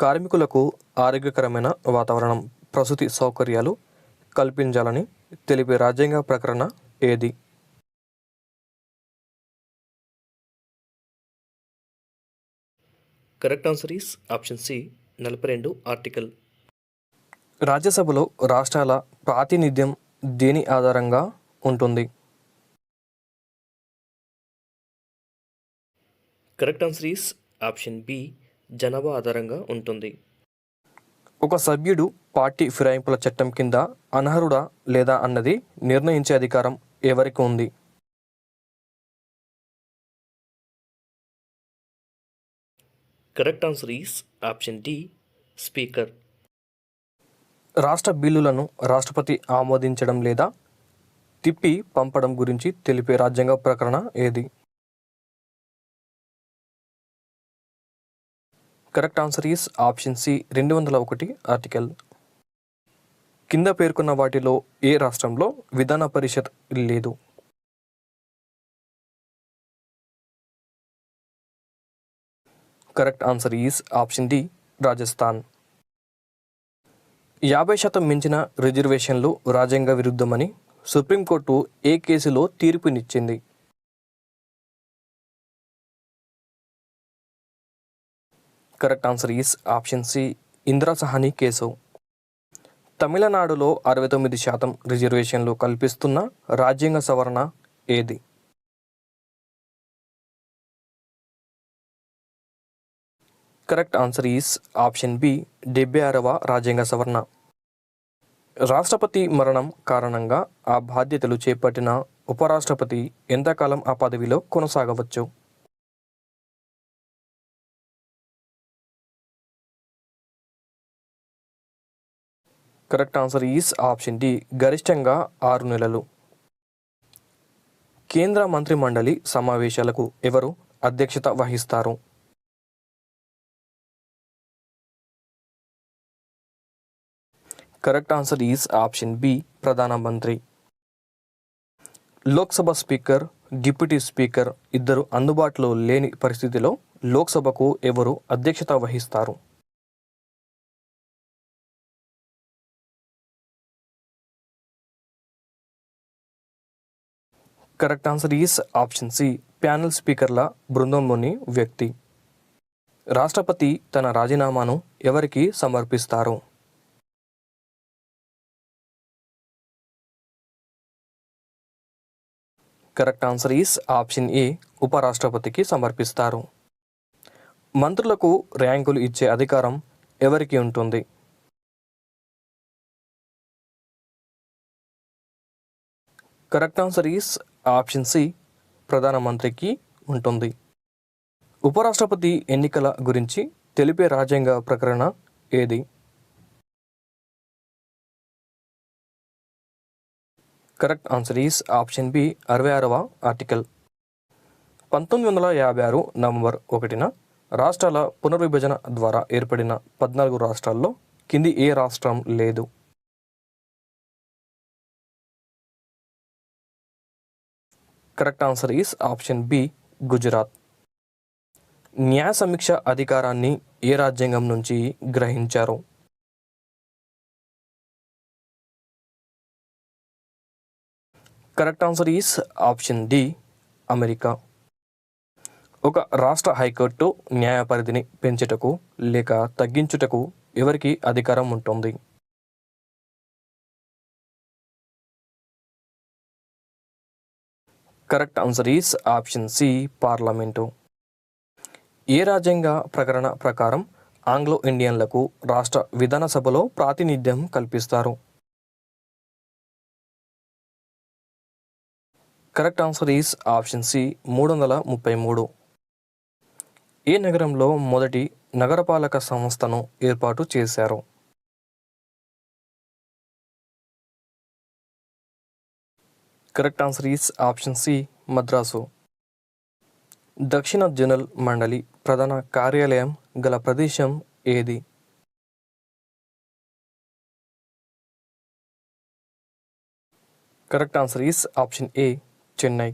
కార్మికులకు ఆరోగ్యకరమైన వాతావరణం, ప్రసూతి సౌకర్యాలు కల్పించాలని తెలిపే రాజ్యాంగ ప్రకటన ఏది? Correct answer is option C 42 article. రాజ్యసభలో రాష్ట్రాల ప్రాతినిధ్యం దేని ఆధారంగా ఉంటుంది? Correct answer is option B జనాభా ఆధారంగా ఉంటుంది. ఒక సభ్యుడు పార్టీ ఫిరాయింపుల చట్టం కింద అనర్హుడా లేదా అన్నది నిర్ణయించే అధికారం ఎవరికి ఉంది? Correct answer is option D speaker. రాష్ట్ర బిల్లులను రాష్ట్రపతి ఆమోదించడం లేదా తిప్పి పంపడం గురించి తెలిపే రాజ్యాంగ ప్రకటన ఏది? Correct answer is option C 201 article. కింద పేర్కొన్న వాటిలో ఏ రాష్ట్రంలో విధాన పరిషత్ లేదు? Correct answer is option D Rajasthan. 50% మించిన రిజర్వేషన్లు రాజ్యాంగ విరుద్ధమని సుప్రీంకోర్టు ఏ కేసులో తీర్పునిచ్చింది? Correct answer is option C Indira Sahani case. తమిళనాడులో 69% రిజర్వేషన్లు కల్పిస్తున్న రాజ్యాంగ సవరణ ఏది? Correct answer is option B 76వ రాజ్యాంగ సవరణ. రాష్ట్రపతి మరణం కారణంగా ఆ బాధ్యతలు చేపట్టిన ఉపరాష్ట్రపతి ఎంతకాలం ఆ పదవిలో కొనసాగవచ్చు? Correct answer is option D గరిష్టంగా 6 నెలలు. కేంద్ర మంత్రిమండలి సమావేశాలకు ఎవరు అధ్యక్షత వహిస్తారు? Correct answer is option B ప్రధానమంత్రి. లోక్సభ స్పీకర్, డిప్యూటీ స్పీకర్ ఇద్దరు అందుబాటులో లేని పరిస్థితిలో లోక్సభకు ఎవరు అధ్యక్షత వహిస్తారు? Correct answer is option C panel స్పీకర్ల బృందంలోని వ్యక్తి. రాష్ట్రపతి తన రాజీనామాను ఎవరికి సమర్పిస్తారు? Correct answer is option A ఉపరాష్ట్రపతికి సమర్పిస్తారు. మంత్రులకు ర్యాంకులు ఇచ్చే అధికారం ఎవరికి ఉంటుంది? Correct answer is option C ప్రధానమంత్రికి ఉంటుంది. ఉపరాష్ట్రపతి ఎన్నికల గురించి తెలిపే రాజ్యాంగ ప్రకటన ఏది? Correct answer is option B 66వ ఆర్టికల్. 1956 నవంబర్ 1న రాష్ట్రాల పునర్విభజన ద్వారా ఏర్పడిన 14 రాష్ట్రాల్లో కింది ఏ రాష్ట్రం లేదు? Correct answer is option B Gujarat. న్యాయ సమీక్ష అధికారాన్ని ఏ రాజ్యాంగం నుంచి గ్రహించారు? Correct answer is option D America. ఒక రాష్ట్ర హైకోర్టు న్యాయ పరిధిని పెంచుటకు లేక తగ్గించుటకు ఎవరికి అధికారం ఉంటుంది? Correct answer is option C parliament. ఏ రాజ్యాంగ ప్రకటన ప్రకారం ఆంగ్లో ఇండియన్లకు రాష్ట్ర విధానసభలో ప్రాతినిధ్యం కల్పిస్తారు? Correct answer is option C 333. ఏ నగరంలో మొదటి నగరపాలక సంస్థను ఏర్పాటు చేశారు? Correct answer is option C Madras. దక్షిణ జనరల్ మండలి ప్రధాన కార్యాలయం గల ప్రదేశం ఏది? Correct answer is option A Chennai.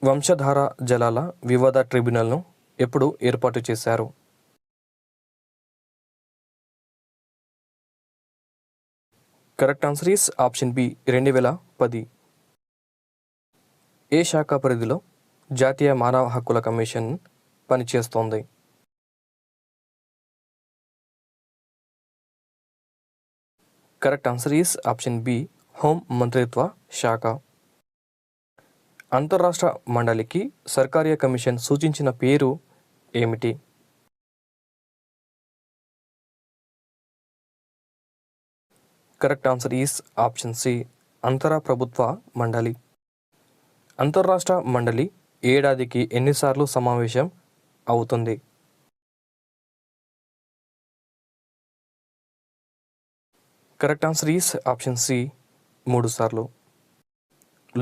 Vamsadhara జలాల వివాద ట్రిబ్యునల్ను ఎప్పుడు ఏర్పాటు చేశారు? Correct answer is option B 2010. ఏ శాఖ పరిధిలో జాతీయ మానవ హక్కుల కమిషన్ పనిచేస్తోంది? Correct answer is option B home మంత్రిత్వ శాఖ. అంతర్రాష్ట్ర మండలికి సర్కారీ కమిషన్ సూచించిన పేరు ఏమిటి? Correct answer is option C అంతర ప్రభుత్వ మండలి. అంతర్రాష్ట్ర మండలి ఏడాదికి ఎన్నిసార్లు సమావేశం అవుతుంది? Correct answer is option C 3 సార్లు.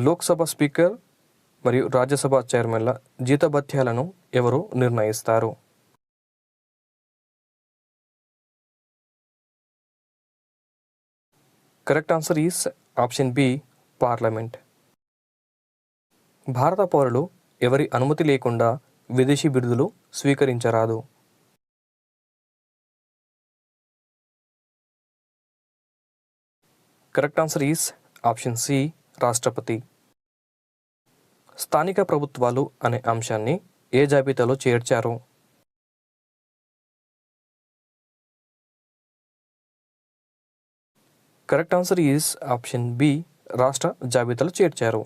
లోక్సభ స్పీకర్ మరియు రాజ్యసభ చైర్మన్ల జీతభత్యాలను ఎవరు నిర్ణయిస్తారు? Correct answer is option B parliament. భారత పౌరులు ఎవరి అనుమతి లేకుండా విదేశీ బిరుదులు స్వీకరించరాదు? Correct answer is option C రాష్ట్రపతి. స్థానిక ప్రభుత్వాలు అనే అంశాన్ని ఏ జాబితాలో చేర్చారు? Correct answer is option B రాష్ట్ర జాబితాలో చేర్చారు.